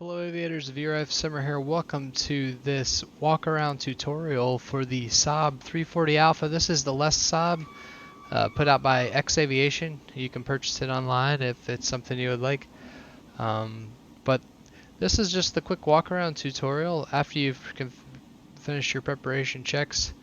Fellow aviators, VRF Summer here. Welcome to this walk-around tutorial for the SAAB 340 Alpha. This is the less SAAB put out by X Aviation. You can purchase it online if it's something you would like. But this is just the quick walk-around tutorial. After you've finished your preparation checks,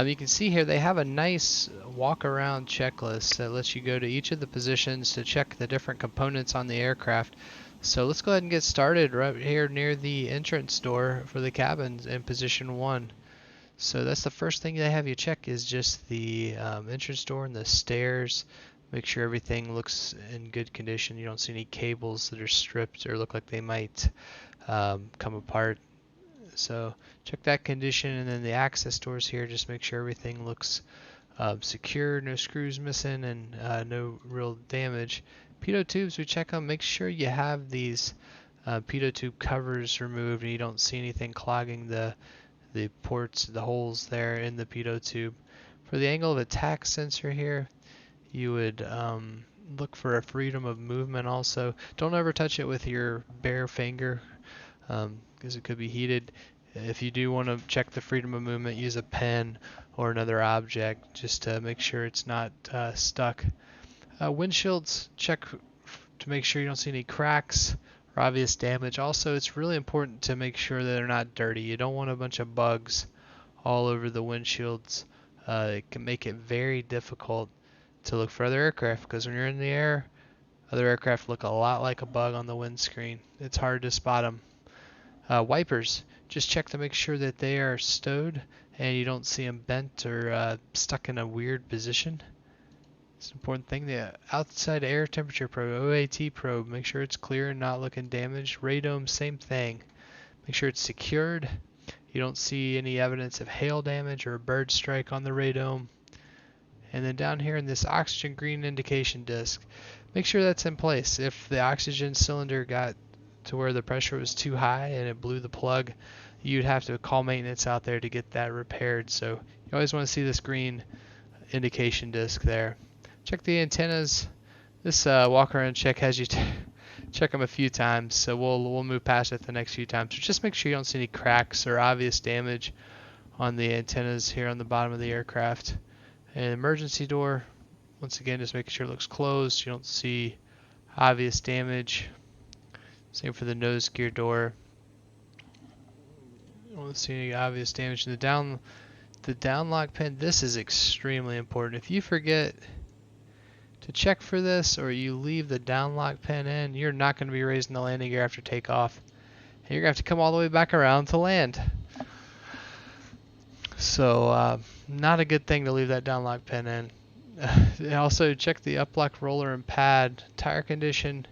you can see here they have a nice walk-around checklist that lets you go to each of the positions to check the different components on the aircraft. So let's go ahead and get started right here near the entrance door for the cabins in position 1. So that's the first thing they have you check is just the entrance door and the stairs. Make sure everything looks in good condition. You don't see any cables that are stripped or look like they might come apart. So check that condition, and then the access doors here, just make sure everything looks secure, no screws missing, and no real damage. Pitot tubes, we check them. Make sure you have these pitot tube covers removed and you don't see anything clogging the ports, the holes there in the pitot tube. For the angle of attack sensor here, you would look for a freedom of movement also. Don't ever touch it with your bare finger because it could be heated. If you do want to check the freedom of movement, use a pen or another object just to make sure it's not stuck. Windshields, check to make sure you don't see any cracks or obvious damage. Also, it's really important to make sure that they're not dirty. You don't want a bunch of bugs all over the windshields. It can make it very difficult to look for other aircraft because when you're in the air, other aircraft look a lot like a bug on the windscreen. It's hard to spot them. Wipers, just check to make sure that they are stowed and you don't see them bent or stuck in a weird position. It's an important thing. The outside air temperature probe, OAT probe, make sure it's clear and not looking damaged. Radome, same thing. Make sure it's secured. You don't see any evidence of hail damage or a bird strike on the radome. And then down here in this oxygen green indication disc, make sure that's in place. If the oxygen cylinder got to where the pressure was too high and it blew the plug, you'd have to call maintenance out there to get that repaired. So you always want to see this green indication disc there. Check the antennas. This walk-around check has you check them a few times, so we'll move past it the next few times. So just make sure you don't see any cracks or obvious damage on the antennas here on the bottom of the aircraft. And emergency door, once again, just making sure it looks closed. You don't see obvious damage. Same for the nose gear door. You don't see any obvious damage. And the down lock pin, this is extremely important. If you forget to check for this or you leave the down lock pin in, you're not going to be raising the landing gear after takeoff. And you're going to have to come all the way back around to land. So not a good thing to leave that down lock pin in. Also check the up lock roller and pad. Tire condition,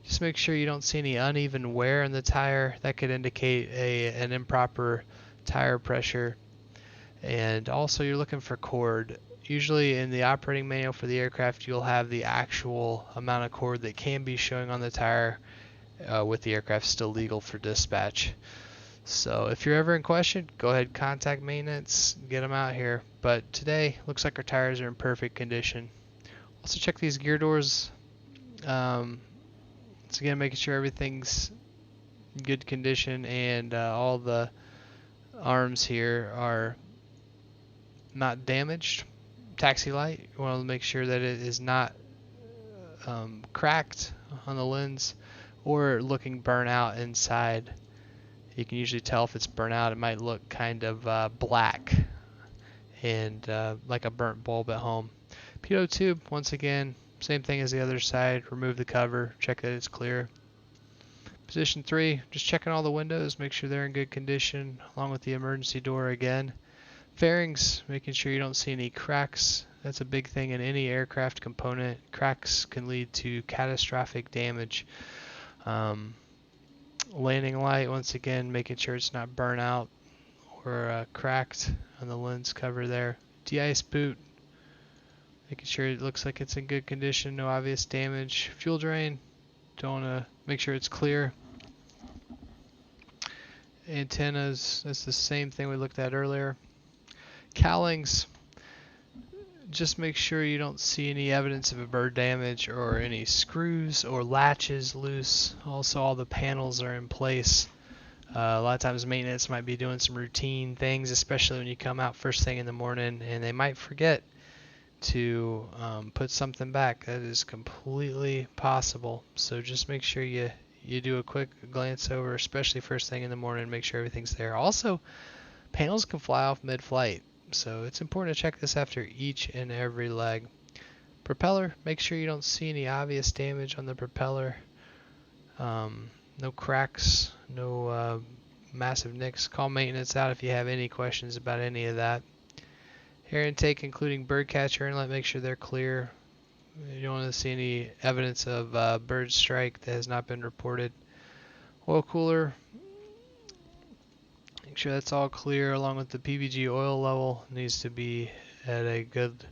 just make sure you don't see any uneven wear in the tire. That could indicate an improper tire pressure. And also you're looking for cord. Usually in the operating manual for the aircraft, you'll have the actual amount of cord that can be showing on the tire with the aircraft still legal for dispatch. So if you're ever in question, go ahead and contact maintenance, get them out here. But today, looks like our tires are in perfect condition. Also check these gear doors. Once again, making sure everything's in good condition and all the arms here are not damaged. Taxi light, you want to make sure that it is not cracked on the lens or looking burnt out inside. You can usually tell if it's burnt out. It might look kind of black and like a burnt bulb at home. Pitot tube, once again, same thing as the other side. Remove the cover, check that it's clear. Position 3, just checking all the windows, make sure they're in good condition, along with the emergency door again. Fairings, making sure you don't see any cracks. That's a big thing in any aircraft component. Cracks can lead to catastrophic damage. Landing light, once again, making sure it's not burnt out or cracked on the lens cover there. De-ice boot, making sure it looks like it's in good condition, no obvious damage. Fuel drain, don't want to make sure it's clear. Antennas, that's the same thing we looked at earlier. Cowlings, Just make sure you don't see any evidence of a bird damage or any screws or latches loose. Also, all the panels are in place. A lot of times maintenance might be doing some routine things, especially when you come out first thing in the morning, and they might forget to put something back. That is completely possible. So just make sure you do a quick glance over, especially first thing in the morning, make sure everything's there. Also, panels can fly off mid-flight, so it's important to check this after each and every leg. Propeller, make sure you don't see any obvious damage on the propeller. No cracks, no massive nicks. Call maintenance out if you have any questions about any of that. Air intake, including birdcatcher inlet, make sure they're clear. You don't want to see any evidence of bird strike that has not been reported. Oil cooler, make sure that's all clear, along with the PVG oil level needs to be at a good.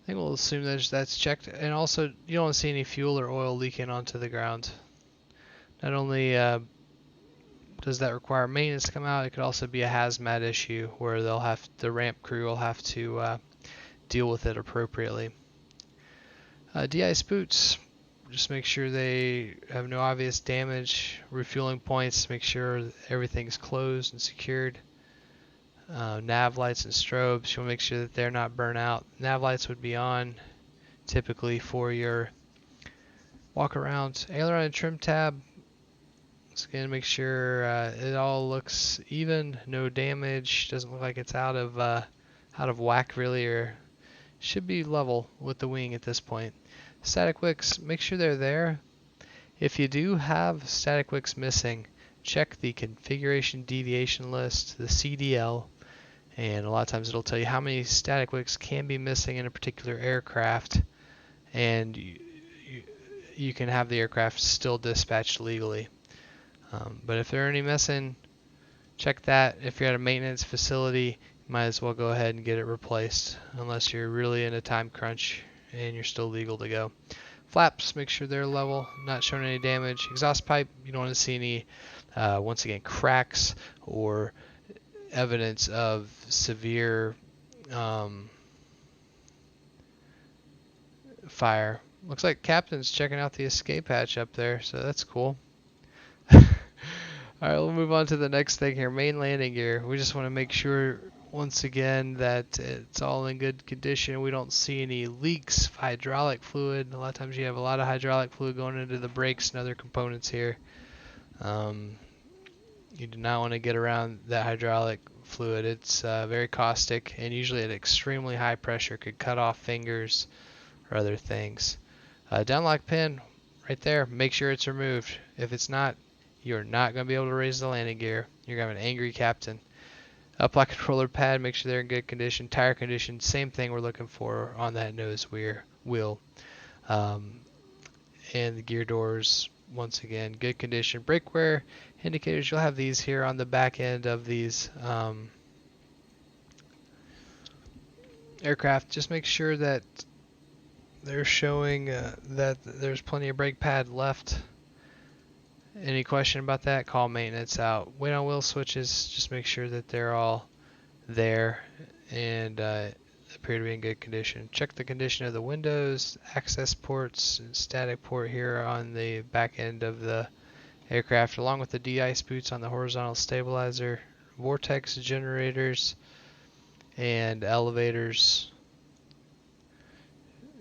I think we'll assume that that's checked. And also, you don't want to see any fuel or oil leaking onto the ground. Not only does that require maintenance to come out, it could also be a hazmat issue where the ramp crew will have to deal with it appropriately. De-ice boots, just make sure they have no obvious damage. Refueling points, make sure everything's closed and secured. Nav lights and strobes, you want to make sure that they're not burnt out. Nav lights would be on typically for your walk around. Aileron and trim tab, just gonna make sure it all looks even, no damage, doesn't look like it's out of whack really, or should be level with the wing at this point. Static wicks, make sure they're there. If you do have static wicks missing, check the configuration deviation list, the CDL, and a lot of times it'll tell you how many static wicks can be missing in a particular aircraft, and you can have the aircraft still dispatched legally. But if there are any missing, check that. If you're at a maintenance facility, you might as well go ahead and get it replaced, unless you're really in a time crunch and you're still legal to go. Flaps, make sure they're level, not showing any damage. Exhaust pipe, you don't want to see any, once again, cracks or evidence of severe fire. Looks like Captain's checking out the escape hatch up there, so that's cool. Alright, we'll move on to the next thing here, main landing gear. We just want to make sure, once again, that it's all in good condition. We don't see any leaks of hydraulic fluid. A lot of times you have a lot of hydraulic fluid going into the brakes and other components here. You do not want to get around that hydraulic fluid. It's very caustic, and usually at extremely high pressure could cut off fingers or other things. Downlock pin right there, make sure it's removed. If it's not, you're not going to be able to raise the landing gear. You're going to have an angry captain. Uplight controller pad, make sure they're in good condition. Tire condition, same thing we're looking for on that nose wheel. And the gear doors, once again, good condition. Brake wear indicators, you'll have these here on the back end of these aircraft. Just make sure that they're showing that there's plenty of brake pad left. Any question about that, call maintenance out. Wait on wheel switches, just make sure that they're all there and appear to be in good condition. Check the condition of the windows, access ports, and static port here on the back end of the aircraft, along with the de-ice boots on the horizontal stabilizer, vortex generators, and elevators.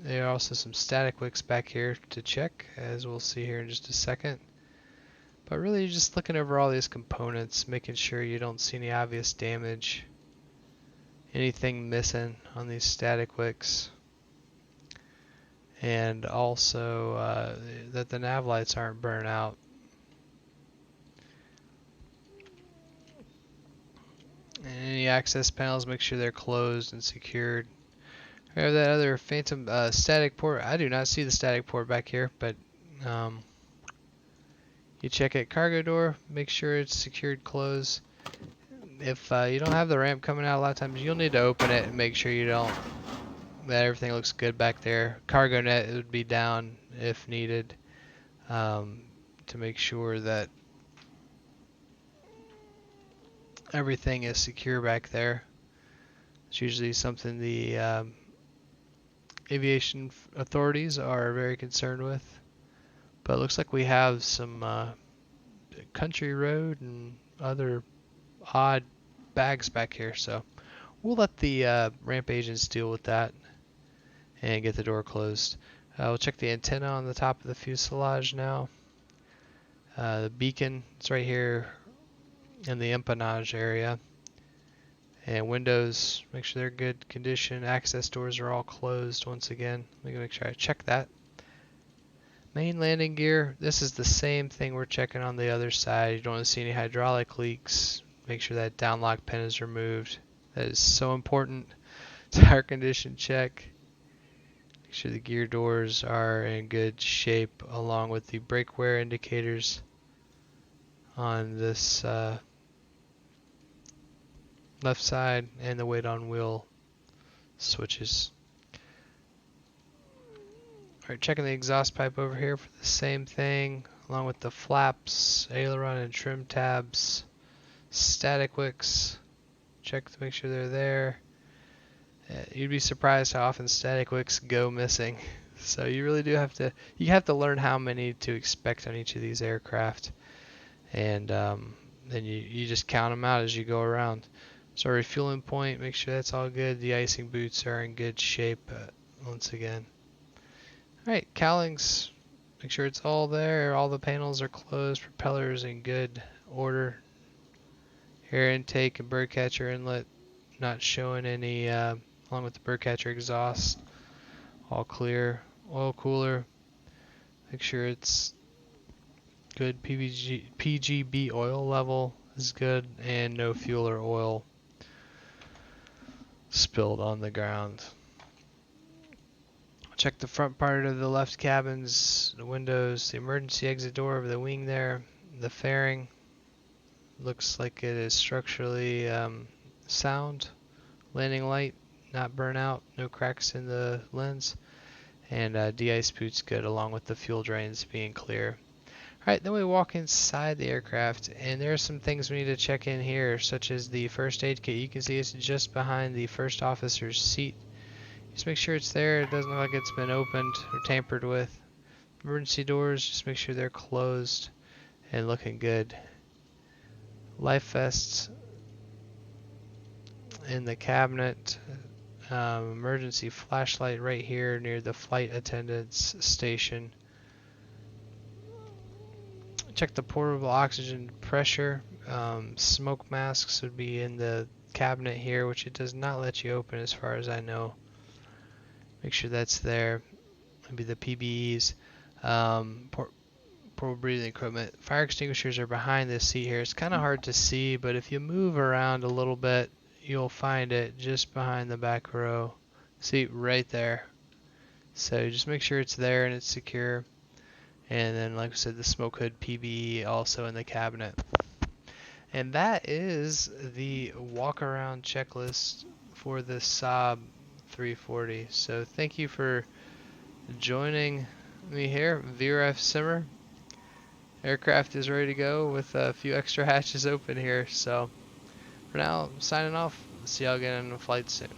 There are also some static wicks back here to check, as we'll see here in just a second. But really, you're just looking over all these components, making sure you don't see any obvious damage, anything missing on these static wicks, and also that the nav lights aren't burnt out. And any access panels, make sure they're closed and secured. We have that other phantom static port. I do not see the static port back here, but you check it. Cargo door, make sure it's secured closed. If you don't have the ramp coming out, a lot of times you'll need to open it and make sure that everything looks good back there. Cargo net would be down if needed, to make sure that everything is secure back there. It's usually something the aviation authorities are very concerned with. But it looks like we have some country road and other odd bags back here, so we'll let the ramp agents deal with that and get the door closed. We'll check the antenna on the top of the fuselage now. The beacon is right here in the empennage area. And windows, make sure they're good condition. Access doors are all closed once again. Let me make sure I check that. Main landing gear, this is the same thing we're checking on the other side. You don't want to see any hydraulic leaks. Make sure that downlock pin is removed. That is so important. Tire condition check. Make sure the gear doors are in good shape along with the brake wear indicators on this left side and the weight on wheel switches. Alright, checking the exhaust pipe over here for the same thing, along with the flaps, aileron and trim tabs, static wicks. Check to make sure they're there. You'd be surprised how often static wicks go missing. So you really do have to learn how many to expect on each of these aircraft, and then you just count them out as you go around. So refueling point, make sure that's all good. The icing boots are in good shape once again. Alright, cowlings, make sure it's all there. All the panels are closed. Propellers in good order. Air intake and birdcatcher inlet not showing any, along with the birdcatcher exhaust. All clear. Oil cooler, make sure it's good. PGB oil level is good and no fuel or oil spilled on the ground. Check the front part of the left cabins, the windows, the emergency exit door over the wing there. The fairing looks like it is structurally sound. Landing light not burnt out, no cracks in the lens, and de-ice boots good along with the fuel drains being clear. Alright, then we walk inside the aircraft, and there are some things we need to check in here, such as the first aid kit. You can see it's just behind the first officer's seat. Just make sure it's there. It doesn't look like it's been opened or tampered with. Emergency doors, just make sure they're closed and looking good. Life vests in the cabinet. Emergency flashlight right here near the flight attendant's station. Check the portable oxygen pressure. Smoke masks would be in the cabinet here, which it does not let you open as far as I know. Make sure that's there. Maybe the PBEs. Portable breathing equipment. Fire extinguishers are behind this seat here. It's kind of hard to see, but if you move around a little bit, you'll find it just behind the back row. See, right there. So just make sure it's there and it's secure. And then, like I said, the smoke hood PBE also in the cabinet. And that is the walk around checklist for the SAAB 340. So thank you for joining me here. VRF Simmer. Aircraft is ready to go with a few extra hatches open here. So for now, I'm signing off. See y'all again on the flight soon.